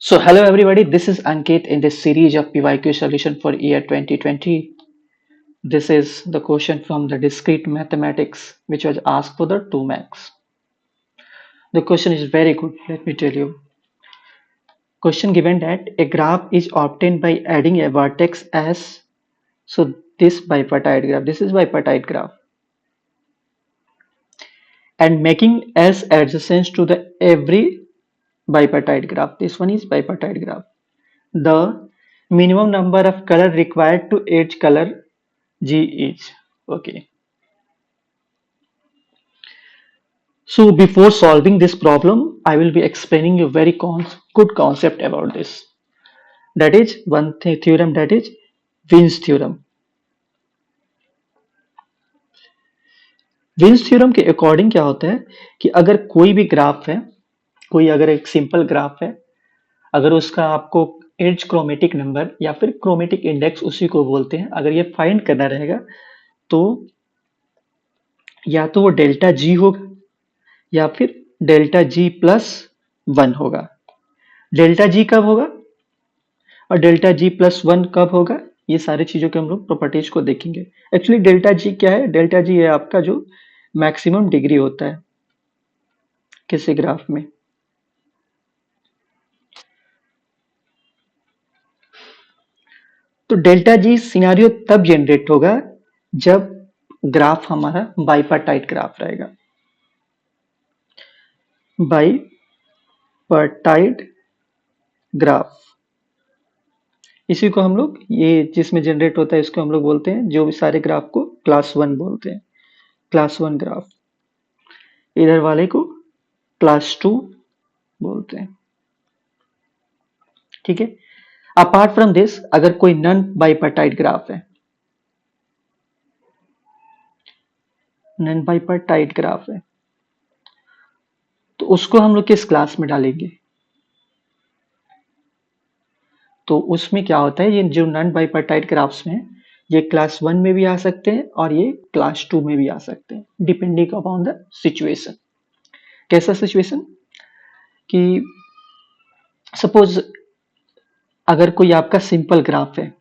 So hello everybody, this is Ankit in this series of PYQ solution for year 2020. This is the question from the discrete mathematics which was asked for the 2 marks. The question is very good, let me tell you. Question given that a graph is obtained by adding a vertex as, so this is bipartite graph and making S adjacent to the every bipartite graph. This one is bipartite graph. The minimum number of color required to each color G each. Okay. So before solving this problem, I will be explaining you very good concept about this. That is one theorem, that is Wien's theorem. Wien's theorem के according क्या होता है कि अगर कोई भी graph है, कोई अगर एक सिंपल ग्राफ है, अगर उसका आपको एज क्रोमेटिक नंबर या फिर क्रोमेटिक इंडेक्स उसी को बोलते हैं, अगर ये फाइंड करना रहेगा तो या तो वो डेल्टा जी होगा या फिर डेल्टा जी प्लस 1 होगा। डेल्टा जी कब होगा और डेल्टा जी प्लस 1 कब होगा, ये सारी चीजों के हम लोग प्रॉपर्टीज को देखेंगे। एक्चुअली डेल्टा जी क्या है? डेल्टा जी है आपका जो मैक्सिमम डिग्री होता है किसी ग्राफ में। तो डेल्टा जी सिनेरियो तब जनरेट होगा जब ग्राफ हमारा बाइपार्टाइट ग्राफ रहेगा। बाइपार्टाइट ग्राफ, इसी को हम लोग, ये जिसमें जनरेट होता है इसको हम लोग बोलते हैं, जो भी सारे ग्राफ को क्लास 1 बोलते हैं, क्लास 1 ग्राफ। इधर वाले को क्लास 2 बोलते हैं। ठीक है। अपार्ट फ्रॉम दिस, अगर कोई नॉन बाइपार्टाइट ग्राफ है, नॉन बाइपार्टाइट ग्राफ है, तो उसको हम लोग किस क्लास में डालेंगे? तो उसमें क्या होता है, ये जो नॉन बाइपार्टाइट ग्राफ्स में ये क्लास 1 में भी आ सकते हैं और ये क्लास 2 में भी आ सकते हैं, डिपेंडिंग अपॉन द सिचुएशन। कैसा सिचुएशन? कि सपोज अगर कोई आपका सिंपल ग्राफ है,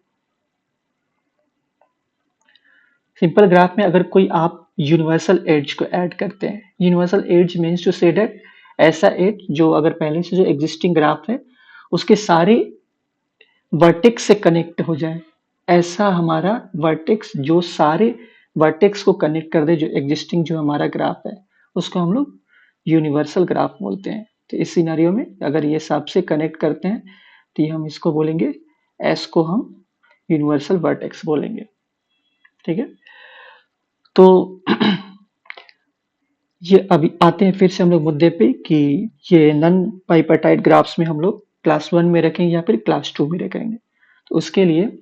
सिंपल ग्राफ में अगर कोई आप यूनिवर्सल एज को ऐड करते हैं, universal edge means to say that ऐसा एज जो अगर पहले से जो एग्जिस्टिंग ग्राफ है उसके सारे वर्टेक्स से कनेक्ट हो जाए, ऐसा हमारा वर्टेक्स जो सारे वर्टेक्स को कनेक्ट कर दे, जो एग्जिस्टिंग जो हमारा ग्राफ है उसको हम लोग यूनिवर्सल ग्राफ बोलते हैं। तो इस सिनेरियो में अगर ये सब से कनेक्ट करते हैं तो ये हम इसको बोलेंगे, एस को हम यूनिवर्सल वर्टेक्स बोलेंगे। ठीक है। तो ये अभी आते हैं फिर से हम लोग मुद्दे पे कि ये नॉन बाइपार्टाइट ग्राफ्स में हम लोग क्लास 1 में रखेंगे या फिर क्लास 2 में रखेंगे। तो उसके लिए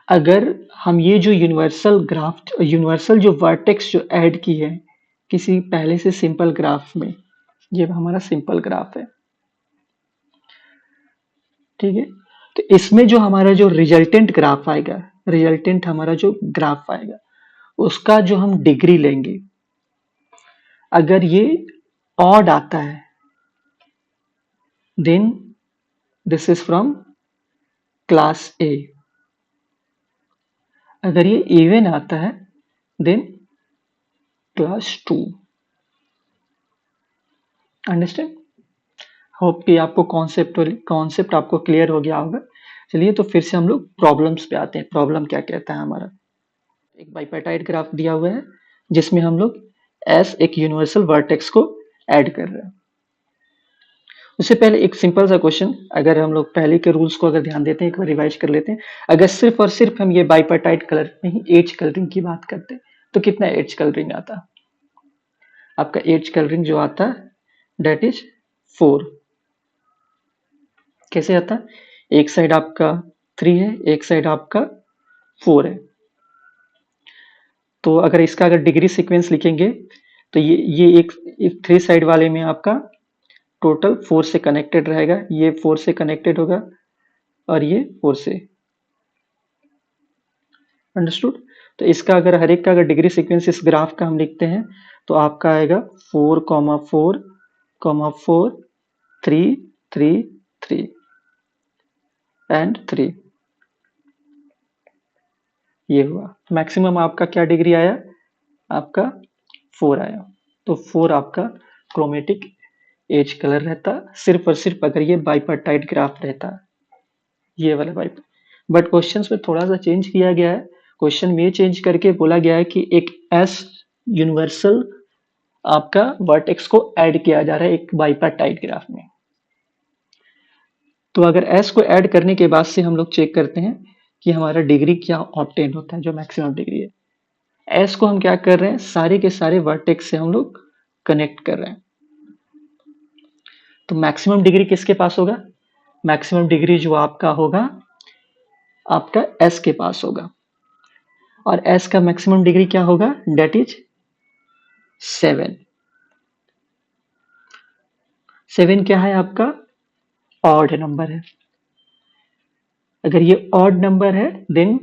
अगर हम ये जो यूनिवर्सल जो वर्टेक्स जो ऐड की है किसी पहले से सिंपल ग्राफ में, ये हमारा सिंपल ग्राफ है। ठीक है। तो इसमें जो हमारा जो रिजल्टेंट ग्राफ आएगा, रिजल्टेंट हमारा जो ग्राफ आएगा उसका जो हम डिग्री लेंगे, अगर ये ऑड आता है then this is from class A, अगर ये इवन आता है देन क्लास 2। अंडरस्टैंड? होप कि आपको कॉन्सेप्ट आपको क्लियर हो गया होगा। चलिए तो फिर से हम लोग प्रॉब्लम्स पे आते हैं। प्रॉब्लम क्या कहता है हमारा? एक बाइपार्टाइट ग्राफ दिया हुआ है जिसमें हम लोग एस एक यूनिवर्सल वर्टेक्स को ऐड कर रहे हैं। उससे पहले एक सिंपल सा क्वेश्चन, अगर हम लोग पहले के रूल्स को अगर ध्यान देते हैं, एक बार रिवाइज कर लेते हैं। अगर सिर्फ और सिर्फ हम ये बाइपार्टाइट कलर में ही एज कलरिंग की बात करते हैं तो कितना एज कलरिंग आता? आपका एज कलरिंग जो आता है डेट इज 4। कैसे आता? एक साइड आपका 3 है, एक साइड आपका 4 है। तो अगर इसका अगर डिग्री सीक्वेंस लिखेंगे तो ये एक 3 साइड वाले में आपका टोटल 4 से कनेक्टेड रहेगा, ये 4 से कनेक्टेड होगा और ये 4 से। अंडरस्टूड? तो इसका अगर हर एक का अगर डिग्री सीक्वेंस इस ग्राफ का हम लिखते हैं तो आपका आएगा 4, 4, 4, 3, 3, 3 एंड 3, ये हुआ। मैक्सिमम आपका क्या डिग्री आया, आपका 4 आया। तो 4 आपका क्रोमेटिक एज कलर रहता, सिर्फ और सिर्फ अगर ये बाइपर्टाइट ग्राफ रहता, ये वाला बाइपर। बट क्वेश्चंस में थोड़ा सा चेंज किया गया है। क्वेश्चन में चेंज करके बोला गया है कि एक एस यूनिवर्सल आपका वर्टेक्स को ऐड किया जा रहा है एक बाइपर्टाइट ग्राफ में। तो अगर एस को ऐड करने के बाद से हम लोग चेक करते हैं कि हमारा डिग्री क्या ऑब्टेन होता है, जो मैक्सिमम डिग्री है। एस को हम क्या कर रहे हैं, सारे के सारे वर्टेक्स से हम लोग कनेक्ट कर रहे हैं। तो मैक्सिमम डिग्री किसके पास होगा, मैक्सिमम डिग्री जो आपका होगा आपका एस के पास होगा। और एस का मैक्सिमम डिग्री क्या होगा, डेट इज 7। 7 क्या है आपका, ऑड नंबर है। अगर ये ऑड नंबर है then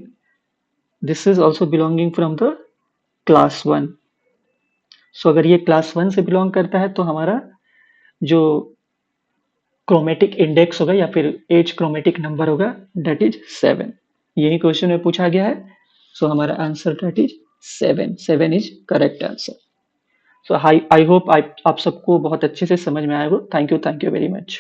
this is also belonging from the class 1। So अगर ये क्लास 1 से बिलोंग करता है तो हमारा जो क्रोमेटिक इंडेक्स होगा या फिर एज क्रोमेटिक नंबर होगा डेट इज 7। यही क्वेश्चन में पूछा गया है। सो हमारा answer that is 7। 7 is correct answer. So I hope आप सबको बहुत अच्छे से समझ में आया हो। Thank you very much.